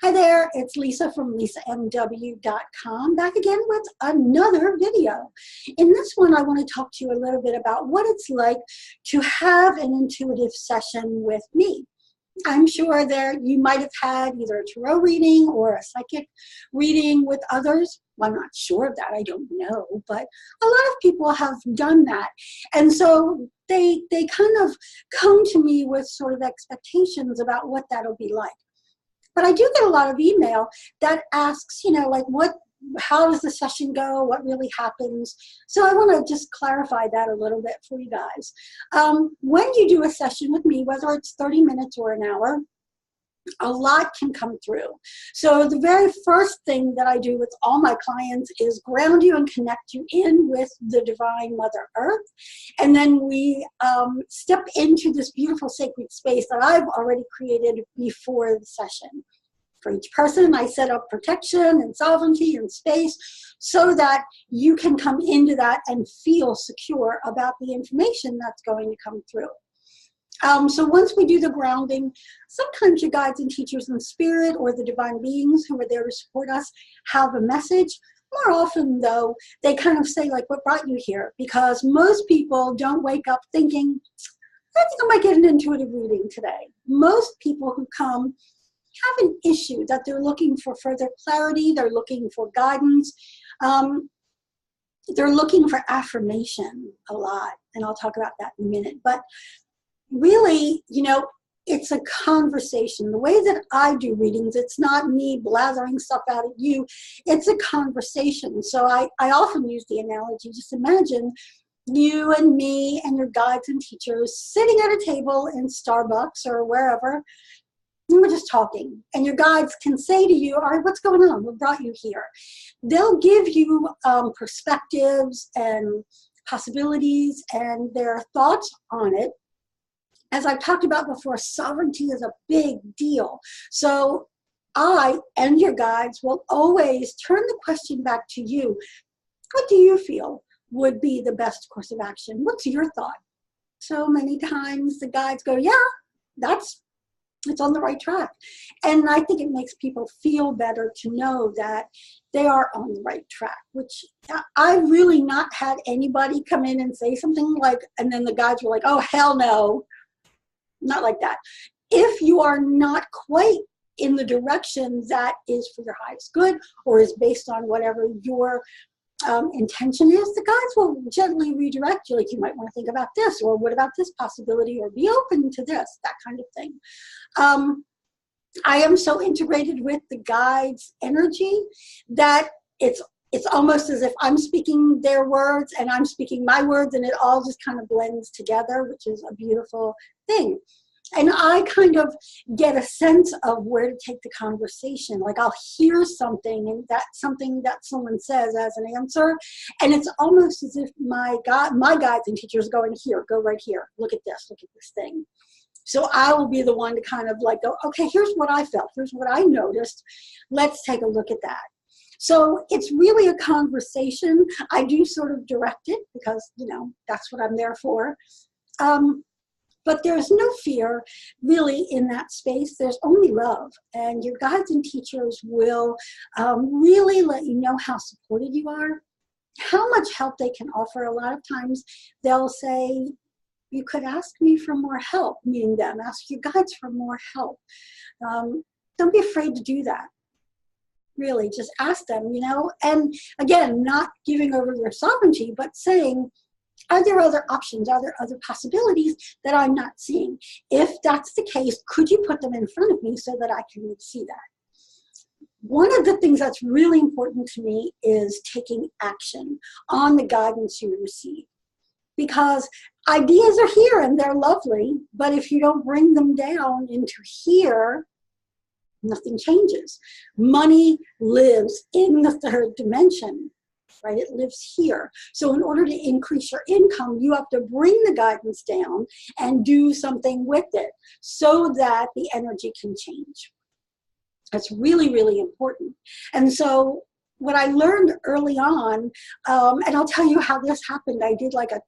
Hi there, it's Lisa from LisaMW.com, back again with another video. In this one, I want to talk to you a little bit about what it's like to have an intuitive session with me. I'm sure you might have had either a tarot reading or a psychic reading with others. Well, I'm not sure of that, I don't know, but a lot of people have done that. And so they kind of come to me with sort of expectations about what that'll be like. But I do get a lot of email that asks, like how does the session go? What really happens? So I want to just clarify that a little bit for you guys. When you do a session with me, whether it's 30 minutes or an hour, a lot can come through. So the very first thing that I do with all my clients is ground you and connect you in with the divine Mother Earth. And then we step into this beautiful sacred space that I've already created before the session. For each person, I set up protection and sovereignty and space so that you can come into that and feel secure about the information that's going to come through. So once we do the grounding, sometimes your guides and teachers in spirit or the divine beings who are there to support us have a message. More often, though, they kind of say, like, what brought you here? Because most people don't wake up thinking, I think I might get an intuitive reading today. Most people who come have an issue that they're looking for further clarity, they're looking for guidance, they're looking for affirmation a lot, and I'll talk about that in a minute. But really, it's a conversation. The way that I do readings, it's not me blathering stuff out at you, it's a conversation. So I often use the analogy, just imagine you and me and your guides and teachers sitting at a table in Starbucks or wherever, and we're just talking, and your guides can say to you, all right, what's going on? What brought you here? They'll give you perspectives and possibilities and their thoughts on it. As I've talked about before, sovereignty is a big deal. So I and your guides will always turn the question back to you. What do you feel would be the best course of action? What's your thought? So many times the guides go, yeah, it's on the right track. And I think it makes people feel better to know that they are on the right track, which I've really not had anybody come in and say something like, and then the guides were like, oh, hell no. Not like that. If you are not quite in the direction that is for your highest good or is based on whatever your intention is, the guides will gently redirect you. Like, you might want to think about this, or what about this possibility, or be open to this, that kind of thing. I am so integrated with the guides' energy that it's almost as if I'm speaking their words and I'm speaking my words, and it all just kind of blends together, which is a beautiful thing. And I kind of get a sense of where to take the conversation. Like, I'll hear something, and that's something that someone says as an answer, and it's almost as if my guides and teachers are going, here, go right here, look at this thing. So I will be the one to kind of like go, okay, here's what I felt, here's what I noticed, let's take a look at that. So it's really a conversation. I do sort of direct it because, that's what I'm there for. But there's no fear really in that space. There's only love. And your guides and teachers will really let you know how supported you are, how much help they can offer. A lot of times they'll say, you could ask me for more help, meaning them. Ask your guides for more help. Don't be afraid to do that. Really, just ask them, and again, not giving over your sovereignty, but saying, are there other options? Are there other possibilities that I'm not seeing? If that's the case, could you put them in front of me so that I can see that? One of the things that's really important to me is taking action on the guidance you receive. Because ideas are here and they're lovely, but if you don't bring them down into here, nothing changes. Money lives in the third dimension, right? It lives here. So in order to increase your income, you have to bring the guidance down and do something with it so that the energy can change. That's really, really important. And so what I learned early on, and I'll tell you how this happened. I did like a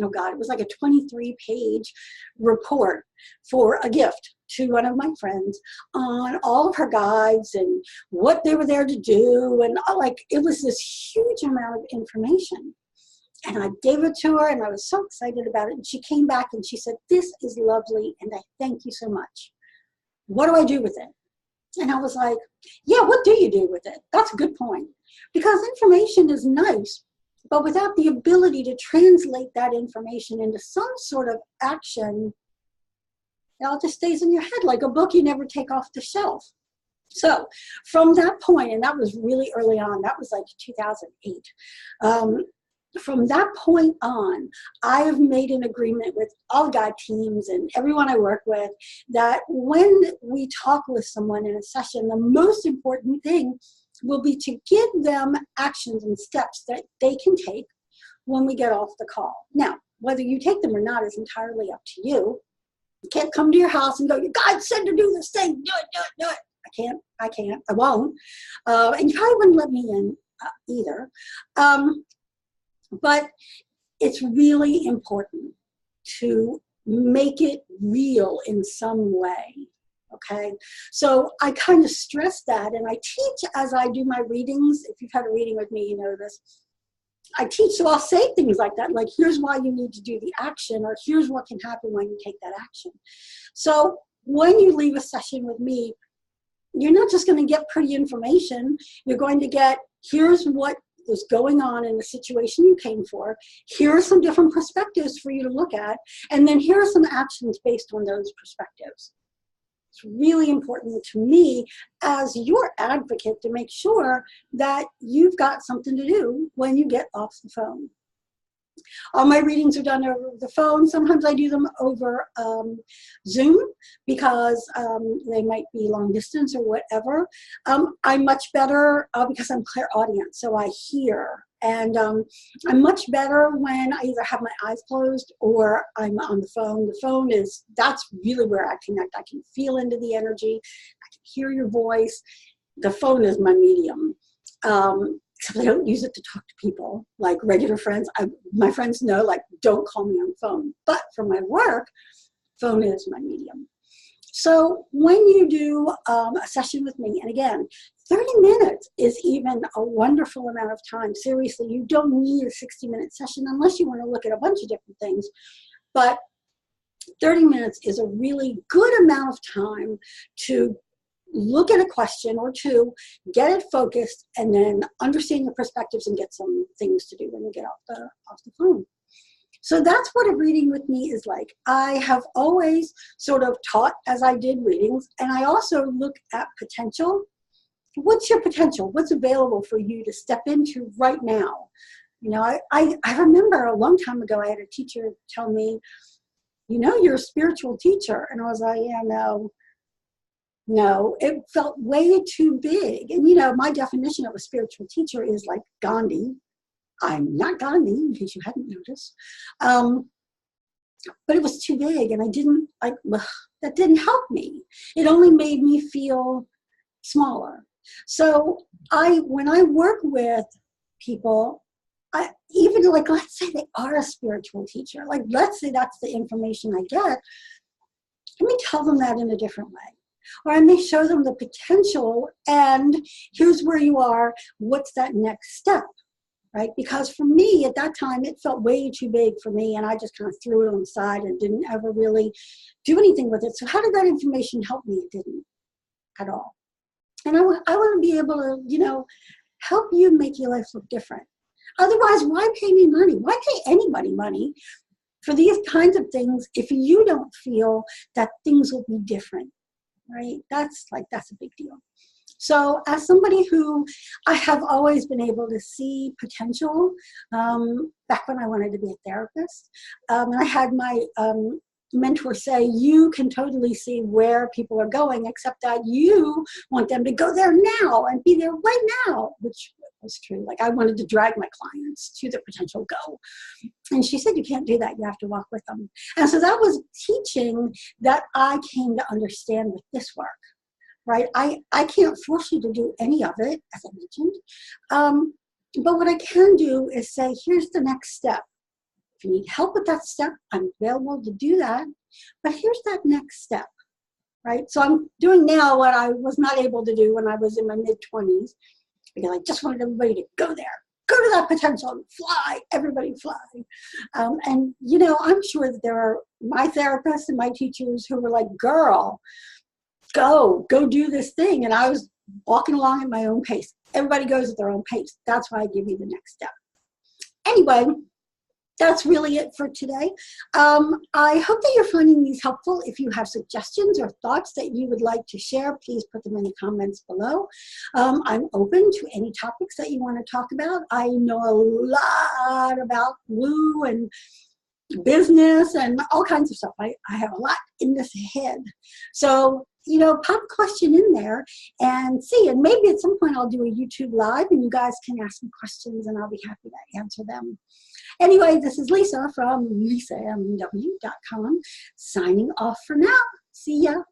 oh God, it was like a 23-page report for a gift to one of my friends on all of her guides and what they were there to do. And like, it was this huge amount of information. And I gave it to her and I was so excited about it. And she came back and she said, this is lovely and I thank you so much. What do I do with it? And I was like, yeah, what do you do with it? That's a good point. Because information is nice, but without the ability to translate that information into some sort of action, it all just stays in your head like a book you never take off the shelf. So from that point, and that was really early on, that was like 2008. From that point on, I have made an agreement with all guide teams and everyone I work with that when we talk with someone in a session, the most important thing will be to give them actions and steps that they can take when we get off the call. Now, whether you take them or not is entirely up to you. You can't come to your house and go, your guide said to do this thing, do it, do it, do it. I can't, I won't. And you probably wouldn't let me in either. But it's really important to make it real in some way, okay? So I kind of stress that, and I teach as I do my readings. If you've had a reading with me, you know this. I teach, so I'll say things like that, like here's why you need to do the action, or here's what can happen when you take that action. So when you leave a session with me, you're not just going to get pretty information. You're going to get, here's what is going on in the situation you came for. Here are some different perspectives for you to look at. And then here are some actions based on those perspectives. It's really important to me as your advocate to make sure that you've got something to do when you get off the phone. All my readings are done over the phone. Sometimes I do them over Zoom because they might be long distance or whatever. I'm much better because I'm clairaudient, so I hear. And I'm much better when I either have my eyes closed or I'm on the phone. The phone is, that's really where I connect. I can feel into the energy. I can hear your voice. The phone is my medium. Except I don't use it to talk to people like regular friends. My friends know, like, don't call me on the phone. But for my work, phone is my medium. So when you do a session with me, and again, 30 minutes is even a wonderful amount of time. Seriously, you don't need a 60-minute session unless you want to look at a bunch of different things. But 30 minutes is a really good amount of time to look at a question or two, get it focused, and then understand your perspectives and get some things to do when you get off the phone. So that's what a reading with me is like. I have always sort of taught as I did readings, and I also look at potential. What's your potential? What's available for you to step into right now? You know, I remember a long time ago, I had a teacher tell me, you know, you're a spiritual teacher. And I was like, yeah, no, it felt way too big. And, you know, my definition of a spiritual teacher is like Gandhi. I'm not Gandhi, in case you hadn't noticed. But it was too big, and that didn't help me. It only made me feel smaller. So when I work with people, even like, let's say they are a spiritual teacher, like let's say that's the information I get, let me tell them that in a different way. Or I may show them the potential, and here's where you are, what's that next step, right? Because for me, at that time, it felt way too big for me, and I just kind of threw it on the side and didn't ever really do anything with it. So how did that information help me? It didn't at all. And I want to be able to, you know, help you make your life look different. Otherwise, why pay me money? Why pay anybody money for these kinds of things if you don't feel that things will be different, right? That's a big deal. So as somebody who I have always been able to see potential, back when I wanted to be a therapist, and I had my mentor say, you can totally see where people are going, except that you want them to go there now and be there right now, which was true. Like, I wanted to drag my clients to the potential goal. And she said, you can't do that. You have to walk with them. And so that was teaching that I came to understand with this work, right? I can't force you to do any of it, as I mentioned. But what I can do is say, here's the next step. If you need help with that step, I'm available to do that. But here's that next step, right? So I'm doing now what I was not able to do when I was in my mid-20s, because I just wanted everybody to go there. Go to that potential and fly, everybody fly. And, you know, I'm sure that there are my therapists and my teachers who were like, girl, go do this thing. And I was walking along at my own pace. Everybody goes at their own pace. That's why I give you the next step. Anyway, that's really it for today. I hope that you're finding these helpful. If you have suggestions or thoughts that you would like to share, please put them in the comments below. I'm open to any topics that you want to talk about. I know a lot about woo and business and all kinds of stuff. I have a lot in this head. So, you know, pop a question in there and see. And maybe at some point I'll do a YouTube live and you guys can ask me questions and I'll be happy to answer them. Anyway, this is Lisa from LisaMW.com signing off for now. See ya.